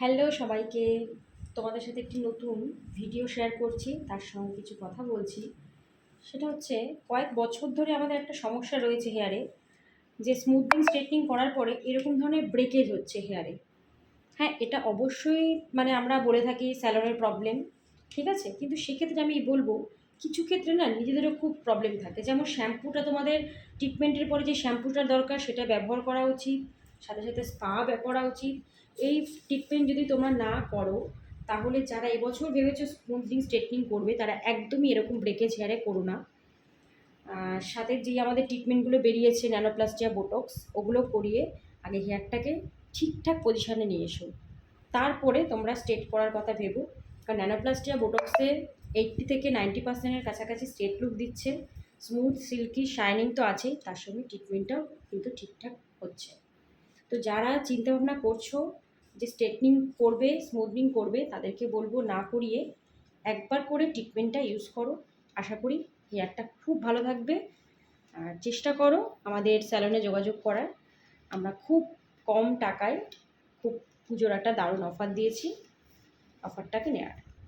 Hello সবাইকে, তোমাদের সাথে একটি নতুন ভিডিও শেয়ার করছি, তার সঙ্গে কিছু কথা বলছি। সেটা হচ্ছে, কয়েক বছর ধরে আমাদের একটা সমস্যা রয়েছে হেয়ারে, যে স্মুথনিং স্ট্রেটনিং করার পরে এরকম ধরনের ব্রেকেজ হচ্ছে হেয়ারে। হ্যাঁ, এটা অবশ্যই আমরা বলে থাকি স্যালনের প্রবলেম, ঠিক আছে, কিন্তু সেক্ষেত্রে আমি বলবো কিছু ক্ষেত্রে না নিজেদেরও খুব প্রবলেম থাকে। যেমন শ্যাম্পুটা, তোমাদের ট্রিটমেন্টের পরে যে শ্যাম্পুটার দরকার সেটা ব্যবহার করা উচিত, সাথে সাথে স্পা করা উচিত। এই ট্রিটমেন্ট যদি তোমরা না করো, তাহলে যারা এবছর ভেবেছো স্মুথনিং স্ট্রেটনিং করবে তারা একদমই এরকম ব্রেকেজ হেয়ারে করো না। সাথে যে আমাদের ট্রিটমেন্টগুলো বেরিয়েছে ন্যানোপ্লাস্টিয়া, বোটক্স, ওগুলো করিয়ে আগে হেয়ারটাকে ঠিকঠাক পজিশানে নিয়ে এসো, তারপরে তোমরা স্ট্রেট করার কথা ভেবো। কারণ ন্যানোপ্লাস্টিয়া, বোটক্সে 80 থেকে 90% কাছাকাছি স্ট্রেট লুক দিচ্ছে, স্মুথ সিল্কি শাইনিং তো আছেই, তার সঙ্গে ট্রিটমেন্টটাও কিন্তু ঠিকঠাক হচ্ছে। তো যারা চিন্তাভাবনা করছো যে স্ট্রেটনিং করবে, স্মুথনিং করবে, তাদেরকে বলবো না করিয়ে একবার করে ট্রিটমেন্টটা ইউজ করো। আশা করি হেয়ারটা খুব ভালো থাকবে। আর চেষ্টা করো আমাদের স্যালনে যোগাযোগ করার। আমরা খুব কম টাকায় খুব পুজোর একটা দারুণ অফার দিয়েছি, অফারটাকে নেওয়ার।